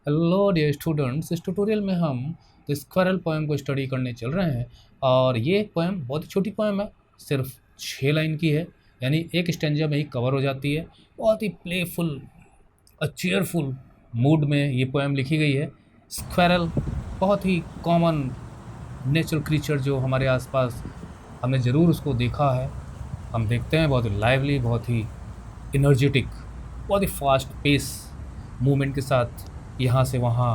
Hello dear students, इस tutorial में हम द स्क्वायरल पोएम को स्टडी करने चल रहे हैं। और ये पोएम बहुत ही छोटी पोएम है, सिर्फ 6 लाइन की है, यानी एक स्टेंजा में ही कवर हो जाती है। बहुत ही प्लेफुल चीयरफुल मूड में ये पोएम लिखी गई है। स्क्वायरल बहुत ही कॉमन नेचुरल क्रीचर जो हमारे आसपास हमने ज़रूर उसको देखा है। हम देखते हैं बहुत ही लाइवली, बहुत ही एनर्जेटिक, बहुत ही फास्ट पेस मूवमेंट के साथ यहाँ से वहाँ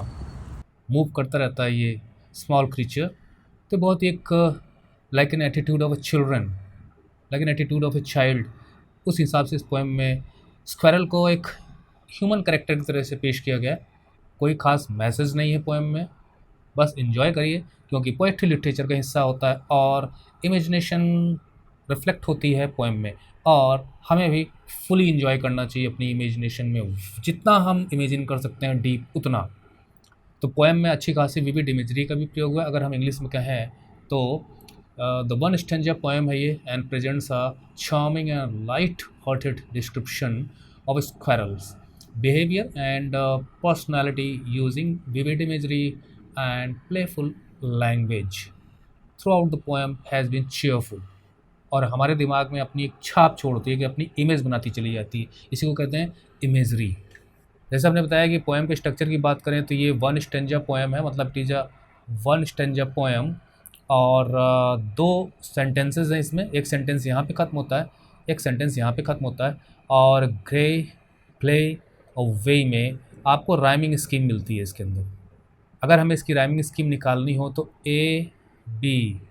मूव करता रहता है ये स्मॉल क्रीचर। तो बहुत ही एक like an attitude of a children, like an attitude of a child, उस हिसाब से इस पोएम में स्क्वायरल को एक ह्यूमन कैरेक्टर की तरह से पेश किया गया है। कोई ख़ास मैसेज नहीं है पोएम में, बस इन्जॉय करिए, क्योंकि पोएट्री लिटरेचर का हिस्सा होता है और इमेजिनेशन रिफ्लेक्ट होती है पोएम में। और हमें भी फुली इन्जॉय करना चाहिए अपनी इमेजिनेशन में, जितना हम इमेजिन कर सकते हैं डीप उतना। तो पोएम में अच्छी खासी विविड इमेजरी का भी प्रयोग हुआ है। अगर हम इंग्लिश में कहें तो द वन स्टेंजा पोएम है ये, and presents a charming and light hearted description of squirrels behavior and personality using vivid imagery and playful language. Throughout the poem has been cheerful, और हमारे दिमाग में अपनी एक छाप छोड़ती है कि अपनी इमेज बनाती चली जाती है। इसी को कहते हैं इमेजरी। जैसे हमने बताया कि पोएम के स्ट्रक्चर की बात करें तो ये वन स्टेंजा पोएम है, मतलब it is a one stanza poem. और दो सेंटेंसेस हैं इसमें, एक सेंटेंस यहाँ पे ख़त्म होता है, एक सेंटेंस यहाँ पे ख़त्म होता है। और ग्रे, प्ले और वे में आपको राइमिंग स्कीम मिलती है इसके अंदर। अगर हमें इसकी राइमिंग स्कीम निकालनी हो तो A B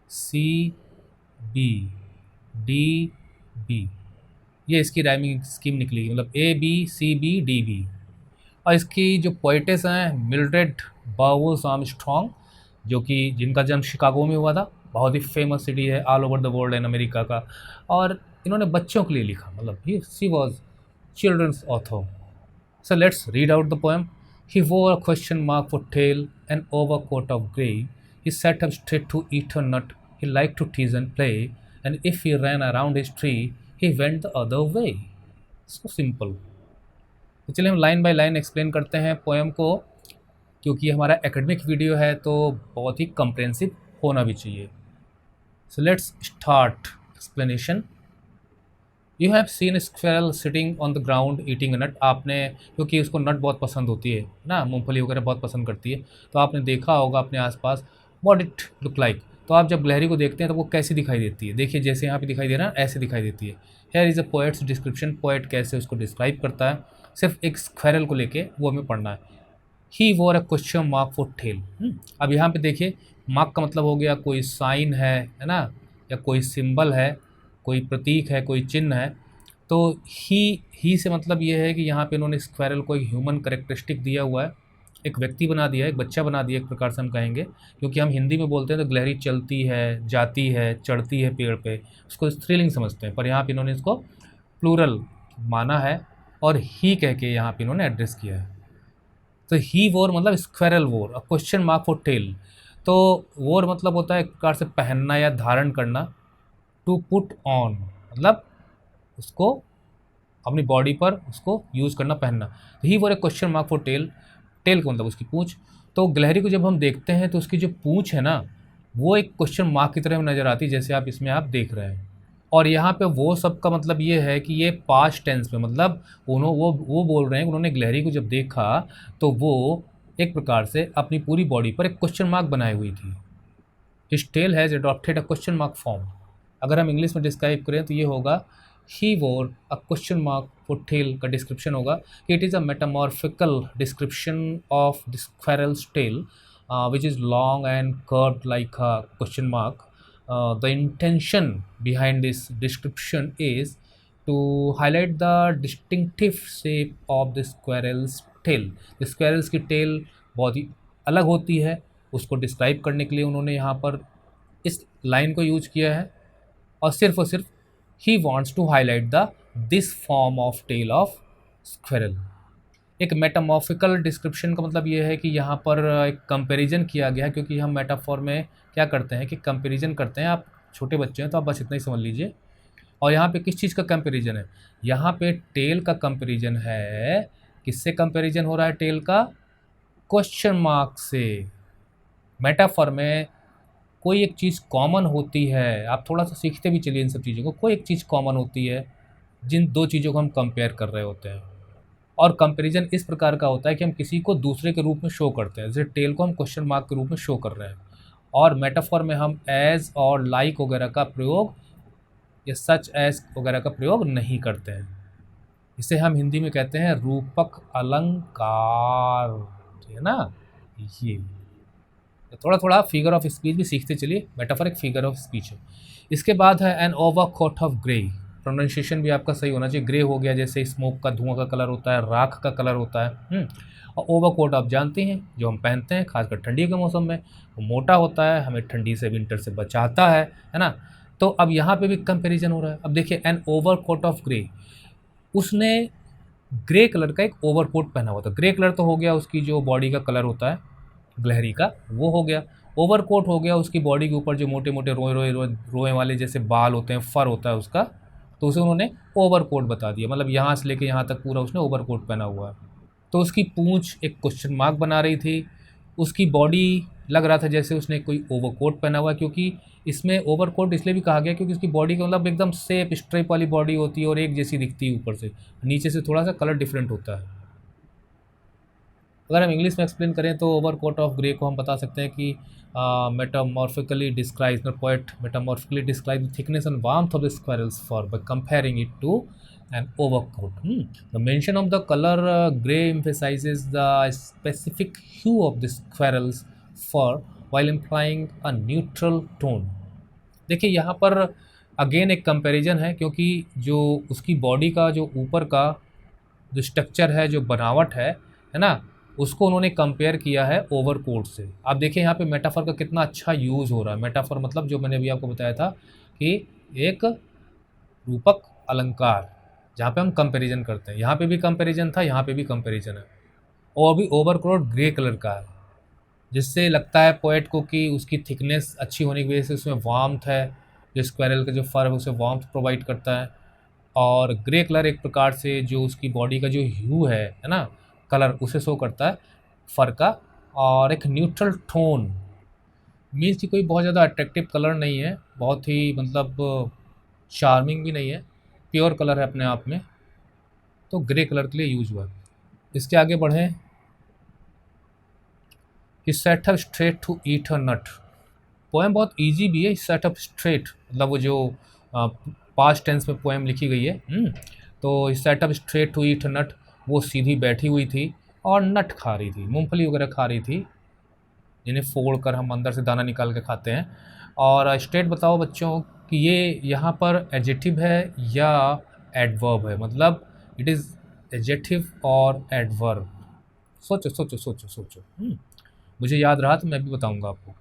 C B D B, ये इसकी राइमिंग स्कीम निकलेगी, मतलब A B C B D B. और इसकी जो पोइटेस हैं मिल्ड्रेड बाउल्स आर्मस्ट्रॉन्ग, जो कि जिनका जन्म शिकागो में हुआ था, बहुत ही फेमस सिटी है all over the world and America का। और इन्होंने बच्चों के लिए लिखा, मतलब ही she was children's author. So let's read out the poem. He wore a question mark for tail, an overcoat of grey. He sat up straight to eat a nut. He liked to tease and play. And if he ran around his tree, he went the other way. So simple. तो चलिए हम line by line explain करते हैं poem को, क्योंकि हमारा academic video है तो बहुत ही कंप्रेहेंसिव होना भी चाहिए। So let's start explanation. You have seen squirrel sitting on the ground eating a nut. आपने, क्योंकि उसको नट बहुत पसंद होती है ना, मूंगफली वगैरह बहुत पसंद करती है, तो आपने देखा होगा अपने आसपास व्हाट इट लुक लाइक। तो आप जब गिलहरी को देखते हैं तो वो कैसी दिखाई देती है, देखिए जैसे यहाँ पे दिखाई दे रहा है ऐसे दिखाई देती है। Here is a poets description, poet कैसे उसको डिस्क्राइब करता है, सिर्फ एक स्क्वेरल को लेके वो हमें पढ़ना है। He wore a question mark for tail. अब यहाँ पे देखिए, मार्क का मतलब हो गया कोई साइन है ना, या कोई सिंबल है, कोई प्रतीक है, कोई चिन्ह है। तो ही से मतलब ये है कि यहाँ पे इन्होंने स्क्वायरल को एक ह्यूमन करेक्टरिस्टिक दिया हुआ है, एक व्यक्ति बना दिया है, एक बच्चा बना दिया, एक प्रकार से हम कहेंगे। क्योंकि हम हिंदी में बोलते हैं तो गिलहरी चलती है, जाती है, चढ़ती है पेड़ पे, उसको स्त्रीलिंग समझते हैं, पर यहाँ पे इन्होंने इसको प्लूरल माना है और ही कह के यहाँ पे इन्होंने एड्रेस किया है। तो ही वोर मतलब squirrel wore a question mark for tail. तो वोर मतलब होता है एक प्रकार से पहनना या धारण करना। टू पुट ऑन मतलब उसको अपनी बॉडी पर उसको यूज़ करना, पहनना। तो he wore a question mark for tail, tail का मतलब उसकी पूँछ। तो गिलहरी को जब हम देखते हैं तो उसकी जो पूँछ है ना, वो एक क्वेश्चन मार्क की तरह नज़र आती है, जैसे आप इसमें आप देख रहे हैं। और यहाँ पे वो सब का मतलब ये है कि ये पास्ट टेंस में, मतलब वो बोल रहे हैं कि उन्होंने गिलहरी को जब देखा तो वो एक प्रकार से अपनी पूरी बॉडी पर एक क्वेश्चन मार्क बनाई हुई थी। His tail has adopted a question mark form. अगर हम इंग्लिश में डिस्क्राइब करें तो ये होगा he wore a question mark for tail का डिस्क्रिप्शन होगा कि it is a metamorphical description of the squirrel's tail which is long and curved like a question mark. The intention behind this description is to highlight the distinctive shape of the squirrel's tail. The squirrels की tail बहुत ही अलग होती है, उसको describe करने के लिए उन्होंने यहाँ पर इस लाइन को यूज किया है। और सिर्फ he wants to highlight the this form of tail of squirrel. एक मेटामॉर्फिकल डिस्क्रिप्शन का मतलब ये है कि यहाँ पर एक कंपैरिजन किया गया है, क्योंकि हम मेटाफॉर में क्या करते हैं कि कंपैरिजन करते हैं। आप छोटे बच्चे हैं तो आप बस इतना ही समझ लीजिए। और यहाँ पे किस चीज़ का कंपैरिजन है, यहाँ पे टेल का कंपैरिजन है किससे कंपैरिजन हो रहा है टेल का? क्वेश्चन मार्क से। मेटाफर में कोई एक चीज़ कॉमन होती है, आप थोड़ा सा सीखते भी चलिए इन सब चीज़ों को। कोई एक चीज़ कॉमन होती है जिन दो चीज़ों को हम कंपेयर कर रहे होते हैं, और कंपैरिजन इस प्रकार का होता है कि हम किसी को दूसरे के रूप में शो करते हैं। जैसे टेल को हम क्वेश्चन मार्क के रूप में शो कर रहे हैं, और मेटाफर में हम एज और लाइक वगैरह का प्रयोग या सच एज वगैरह का प्रयोग नहीं करते हैं। इसे हम हिंदी में कहते हैं रूपक अलंकार, ठीक है ना। ये तो थोड़ा थोड़ा फिगर ऑफ स्पीच भी सीखते चलिए। मेटाफर एक फिगर ऑफ स्पीच है। इसके बाद है an overcoat of grey. Pronunciation भी आपका सही होना चाहिए। ग्रे हो गया जैसे स्मोक का धुआं का कलर होता है, राख का कलर होता है। और ओवरकोट आप जानते हैं जो हम पहनते हैं खासकर ठंडी के मौसम में, वो मोटा होता है, हमें ठंडी से विंटर से बचाता है ना। तो अब यहाँ पे भी कंपैरिजन हो रहा है। अब देखिए एन ओवरकोट ऑफ ग्रे, उसने ग्रे कलर का एक ओवरकोट पहना हुआ था। ग्रे कलर तो हो गया उसकी जो बॉडी का कलर होता है गिलहरी का, वो हो गया। ओवरकोट हो गया उसकी बॉडी के ऊपर जो मोटे मोटे रोए रोए रोए रोए वाले जैसे बाल होते हैं, फर होता है उसका, तो उसे उन्होंने ओवरकोट बता दिया। मतलब यहाँ से लेके यहाँ तक पूरा उसने ओवरकोट पहना हुआ है। तो उसकी पूंछ एक क्वेश्चन मार्क बना रही थी, उसकी बॉडी लग रहा था जैसे उसने कोई ओवरकोट पहना हुआ है, क्योंकि इसमें ओवरकोट इसलिए भी कहा गया क्योंकि उसकी बॉडी का मतलब एकदम सेप स्ट्रिप वाली बॉडी होती है और एक जैसी दिखती है ऊपर से, नीचे से थोड़ा सा कलर डिफरेंट होता है। अगर हम इंग्लिश में एक्सप्लेन करें तो ओवरकोट ऑफ ग्रे को हम बता सकते हैं कि metamorphically describes the poet metamorphically describe the thickness and warmth of the squirrel's fur by comparing it to an overcoat. The mention of the color gray emphasizes the specific hue of the squirrel's fur while implying a neutral tone. देखिए यहाँ पर again एक comparison है, क्योंकि जो उसकी body का जो ऊपर का जो स्ट्रक्चर है, जो बनावट है ना, उसको उन्होंने कंपेयर किया है ओवरकोट से। आप देखिए यहाँ पे मेटाफर का कितना अच्छा यूज़ हो रहा है। मेटाफर मतलब जो मैंने अभी आपको बताया था कि एक रूपक अलंकार जहाँ पे हम कंपैरिजन करते हैं। यहाँ पे भी कंपैरिजन था, यहाँ पे भी कंपैरिजन है। और अभी ओवरकोट ग्रे कलर का है, जिससे लगता है पोएट को कि उसकी थिकनेस अच्छी होने की वजह से उसमें वार्मथ है, जो स्क्वायरल का जो फर है उसे वार्मथ प्रोवाइड करता है। और ग्रे कलर एक प्रकार से जो उसकी बॉडी का जो ह्यू है ना, कलर, उसे शो करता है फर का। और एक न्यूट्रल टोन मीन्स कि कोई बहुत ज़्यादा अट्रैक्टिव कलर नहीं है, बहुत ही मतलब चार्मिंग भी नहीं है, प्योर कलर है अपने आप में, तो ग्रे कलर के लिए यूज हुआ है। इसके आगे बढ़ें कि set up straight to eat a nut. Poem बहुत इजी भी है। सेट अप स्ट्रेट मतलब वो जो पास्ट टेंस में पोएम लिखी गई है। तो set up straight to eat a nut, वो सीधी बैठी हुई थी और नट खा रही थी, मूंगफली वगैरह खा रही थी, जिन्हें फोड़ कर हम अंदर से दाना निकाल के खाते हैं। और स्ट्रेट बताओ बच्चों कि ये यहाँ पर एडजेक्टिव है या एडवर्ब है, मतलब इट इज़ एडजेक्टिव और एडवर्ब। सोचो सोचो सोचो सोचो। मुझे याद रहा तो मैं भी बताऊंगा आपको।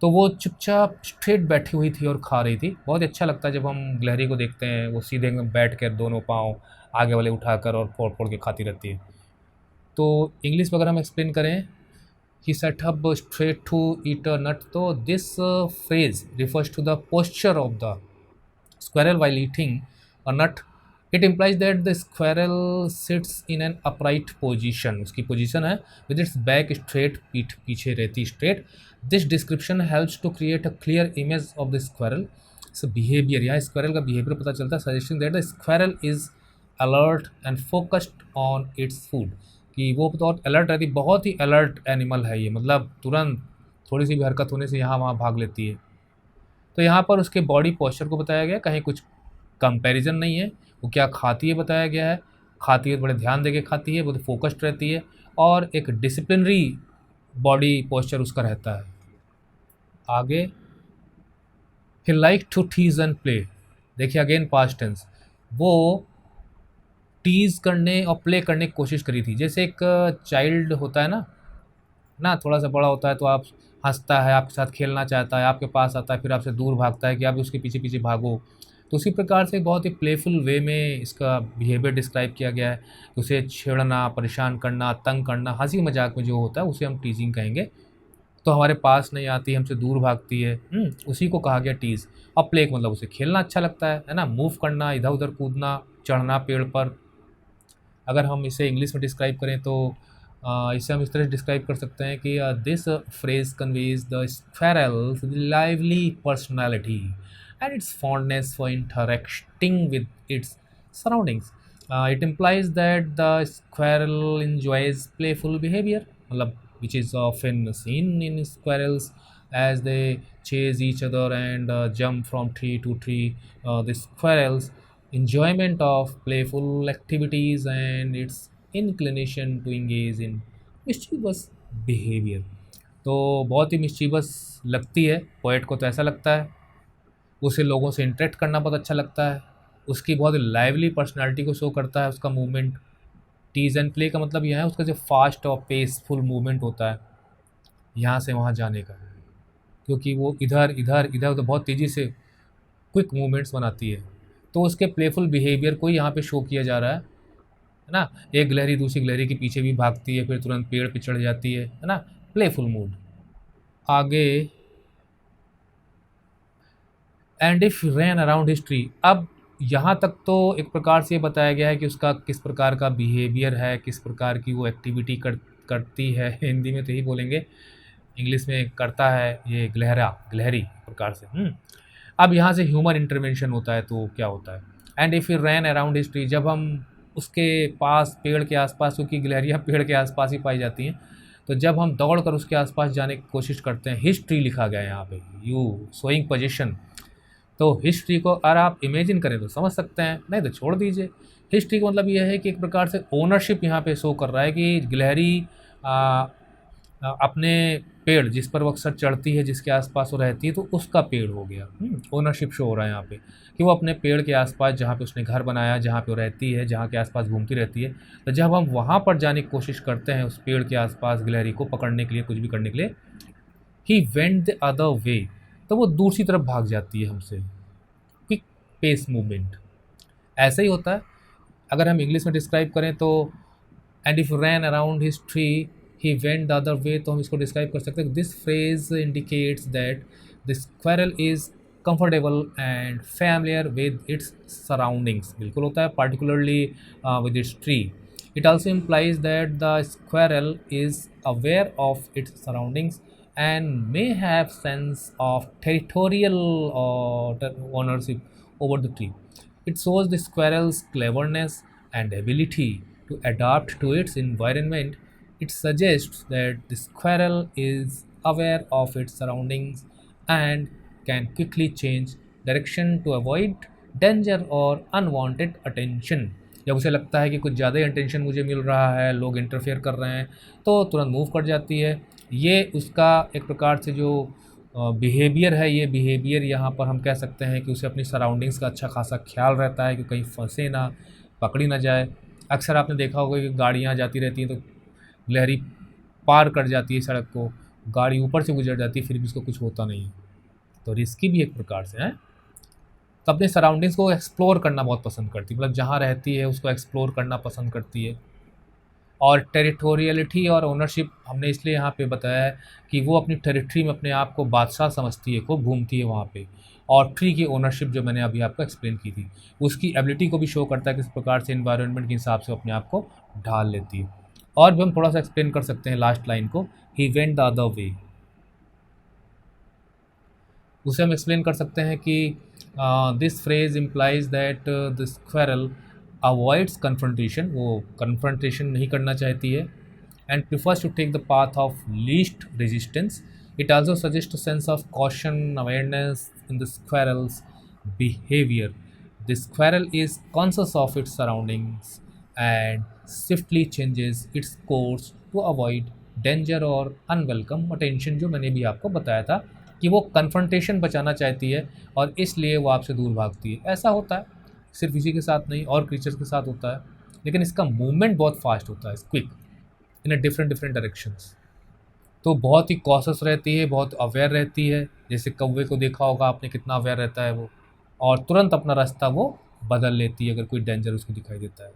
तो वो चुपचाप स्ट्रेट बैठी हुई थी और खा रही थी। बहुत अच्छा लगता है जब हम गिलहरी को देखते हैं, वो सीधे एकदम बैठ कर दोनों पाँव आगे वाले उठाकर और फोड़ फोड़ के खाती रहती है। तो इंग्लिश में अगर हम एक्सप्लेन करें he sat up straight to eat a nut, तो this phrase refers to the posture of the squirrel while eating a nut. It implies that the squirrel sits in an upright position, उसकी position है with its back straight, पीठ पीछे रहती straight. This description helps to create a clear image of the squirrel. So behavior, यहाँ squirrel का behavior पता चलता है, suggesting that the squirrel is alert and focused on its food, कि वो बहुत अलर्ट रहती, बहुत ही अलर्ट एनिमल है ये, मतलब तुरंत थोड़ी सी भी हरकत होने से यहाँ वहाँ भाग लेती है। तो यहाँ पर उसके बॉडी पोस्चर को बताया गया, कहीं कुछ कंपैरिजन नहीं है। वो क्या खाती है बताया गया है, खाती है बड़े ध्यान दे के खाती है, बहुत फोकस्ड रहती है, और एक डिसिप्लिनरी बॉडी पोस्चर उसका रहता है। आगे he like to tease and play. देखिए अगेन पास्ट टेंस, वो टीज़ करने और प्ले करने की कोशिश करी थी। जैसे एक चाइल्ड होता है ना, थोड़ा सा बड़ा होता है तो आप हंसता है, आपके साथ खेलना चाहता है, आपके पास आता है, फिर आपसे दूर भागता है कि आप उसके पीछे पीछे भागो। तो उसी प्रकार से बहुत ही प्लेफुल वे में इसका बिहेवियर डिस्क्राइब किया गया है। उसे छेड़ना, परेशान करना, तंग करना, हंसी मजाक में जो होता है उसे हम टीजिंग कहेंगे। तो हमारे पास नहीं आती, हमसे दूर भागती है, उसी को कहा गया टीज़। और प्ले मतलब उसे खेलना अच्छा लगता है ना, मूव करना, इधर उधर कूदना, चढ़ना पेड़ पर, अगर हम इसे इंग्लिश में डिस्क्राइब करें तो इसे हम इस तरह डिस्क्राइब कर सकते हैं कि this phrase conveys the squirrels lively personality and it's fondness for interacting with its surroundings. It implies that the squirrel enjoys playful behavior, मतलब which is often seen in squirrels as they chase each other and jump from tree to tree. The squirrel's enjoyment of playful activities and its inclination to engage in mischievous behavior. तो बहुत ही mischievous लगती है poet को, तो ऐसा लगता है उसे लोगों से इंटरेक्ट करना बहुत अच्छा लगता है, उसकी बहुत लाइवली पर्सनालिटी को शो करता है उसका मूवमेंट. टीज़ एंड प्ले का मतलब यह है उसका जो फास्ट और पेसफुल मूवमेंट होता है यहाँ से वहाँ जाने का, क्योंकि वो इधर इधर इधर उधर बहुत तेज़ी से क्विक मूवमेंट्स बनाती है. तो उसके प्लेफुल बिहेवियर को यहाँ पे शो किया जा रहा है ना. एक गिलहरी दूसरी गिलहरी के पीछे भी भागती है, फिर तुरंत पेड़ पे चढ़ जाती है ना. Playful mood. आगे and if ran around his tree. अब यहाँ तक तो एक प्रकार से ये बताया गया है कि उसका किस प्रकार का बिहेवियर है, किस प्रकार की वो एक्टिविटी करती है. हिंदी में तो यही बोलेंगे, इंग्लिश में करता है ये गिलहरी प्रकार से. अब यहाँ से ह्यूमन इंटरवेंशन होता है तो क्या होता है. And if you ran around his tree, जब हम उसके पास पेड़ के आसपास, क्योंकि गिलहरियाँ पेड़ के आसपास ही पाई जाती हैं, तो जब हम दौड़ कर उसके आसपास जाने की कोशिश करते हैं, हिस्ट्री लिखा गया है यहाँ पे, यू शोइंग पोजीशन. तो हिस्ट्री को अगर आप इमेजिन करें तो समझ सकते हैं, नहीं तो छोड़ दीजिए. हिस्ट्री का मतलब यह है कि एक प्रकार से ओनरशिप यहाँ पे शो कर रहा है कि गिलहरी अपने पेड़ जिस पर वो अक्सर चढ़ती है, जिसके आसपास वो रहती है, तो उसका पेड़ हो गया. ओनरशिप शो हो रहा है यहाँ पे कि वो अपने पेड़ के आसपास जहाँ पे उसने घर बनाया, जहाँ पे वो रहती है, जहाँ के आसपास घूमती रहती है, तो जब हम वहाँ पर जाने की कोशिश करते हैं उस पेड़ के आसपास गिलहरी को पकड़ने के लिए, कुछ भी करने के लिए, ही वेंट द अदर वे, तो वो दूसरी तरफ भाग जाती है हमसे. क्विक पेस मूवमेंट ऐसा ही होता है. अगर हम इंग्लिश में डिस्क्राइब करें तो and if ran around his tree he went the other way, तो हम इसको डिस्क्राइब कर सकते हैं. This phrase indicates that the squirrel is comfortable and familiar with its surroundings. बिल्कुल होता है, particularly with its tree. It also implies that the squirrel is aware of its surroundings and may have sense of territorial ownership over the tree. It shows the squirrel's cleverness and ability to adapt to its environment. It suggests that the squirrel is aware of its surroundings and can quickly change direction to avoid danger or unwanted attention. जब उसे लगता है कि कुछ ज़्यादा attention मुझे मिल रहा है, लोग इंटरफेयर कर रहे हैं, तो तुरंत मूव कर जाती है. ये उसका एक प्रकार से जो बिहेवियर है, ये बिहेवियर यहाँ पर हम कह सकते हैं कि उसे अपनी सराउंडिंग्स का अच्छा खासा ख्याल रहता है कि कहीं फंसे ना, पकड़ी ना जाए. अक्सर आपने देखा होगा कि गाड़ियाँ जाती रहती हैं तो गिलहरी पार कर जाती है सड़क को, गाड़ी ऊपर से गुजर जाती है, फिर भी उसको कुछ होता नहीं है. तो रिस्की भी एक प्रकार से है. तो अपने सराउंडिंग्स को एक्सप्लोर करना बहुत पसंद करती है, मतलब जहाँ रहती है उसको एक्सप्लोर करना पसंद करती है. और टेरिटोरियलिटी और ओनरशिप हमने इसलिए यहाँ पे बताया है कि वो अपनी टेरिटरी में अपने आप को बादशाह समझती है, खूब घूमती है वहाँ पे. और ट्री की ओनरशिप जो मैंने अभी आपको एक्सप्लेन की थी, उसकी एबिलिटी को भी शो करता है किस प्रकार से इन्वायरमेंट के हिसाब से अपने आप को ढाल लेती है. और भी हम थोड़ा सा एक्सप्लेन कर सकते हैं लास्ट लाइन को, he went the other way. उसे हम एक्सप्लेन कर सकते हैं कि this phrase implies that the squirrel avoids confrontation, वो कन्फ्रंटेशन नहीं करना चाहती है, and prefers to take the path of least resistance. It also suggest a sense of caution awareness in the squirrel's behaviour. The squirrel is conscious of its surroundings and swiftly changes its course to avoid danger और unwelcome attention, जो मैंने भी आपको बताया था कि वो confrontation बचाना चाहती है और इसलिए वो आपसे दूर भागती है. ऐसा होता है, सिर्फ इसी के साथ नहीं और क्रीचर्स के साथ होता है, लेकिन इसका मूवमेंट बहुत फास्ट होता है, quick in a different directions. तो बहुत ही कॉशस रहती है, बहुत अवेयर रहती है. जैसे कौवे को देखा होगा आपने, कितना अवेयर रहता है वो, और तुरंत अपना रास्ता वो बदल लेती है अगर कोई डेंजर उसको दिखाई देता है.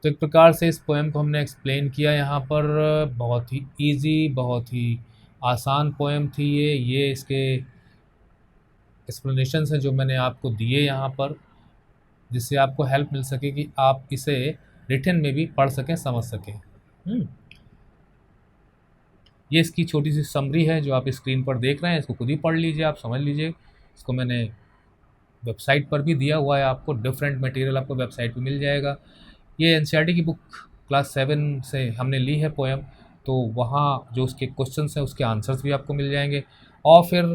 तो एक प्रकार से इस पोएम को हमने एक्सप्लेन किया यहाँ पर. बहुत ही ईजी, बहुत ही आसान पोएम थी ये इसके एक्सप्लेनेशंस हैं जो मैंने आपको दिए यहाँ पर, जिससे आपको हेल्प मिल सके कि आप इसे रिटन में भी पढ़ सकें, समझ सकें। ये इसकी छोटी सी समरी है जो आप स्क्रीन पर देख रहे हैं, इसको खुद ही पढ़ लीजिए, आप समझ लीजिए। इसको मैंने वेबसाइट पर भी दिया हुआ है, आपको डिफरेंट मटेरियल आपको वेबसाइट पे मिल जाएगा। ये एनसीईआरटी की बुक क्लास 7 से हमने ली है पोएम, तो वहाँ जो उसके क्वेश्चंस हैं उसके आंसर्स भी आपको मिल जाएंगे। और फिर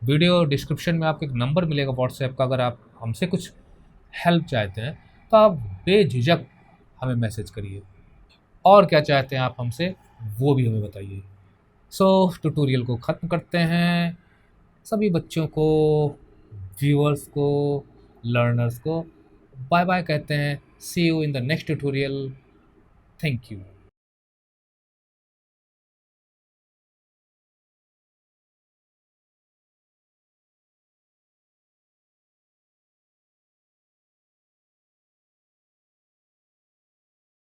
वीडियो डिस्क्रिप्शन में आपको एक नंबर मिलेगा व्हाट्सएप का, अगर आप हमसे कुछ हेल्प चाहते हैं तो आप बेझिझक हमें मैसेज करिए, और क्या चाहते हैं आप हमसे वो भी हमें बताइए। सो ट्यूटोरियल को ख़त्म करते हैं। सभी बच्चों को, व्यूअर्स को, लर्नर्स को बाय बाय कहते हैं। See you in the next tutorial. Thank you.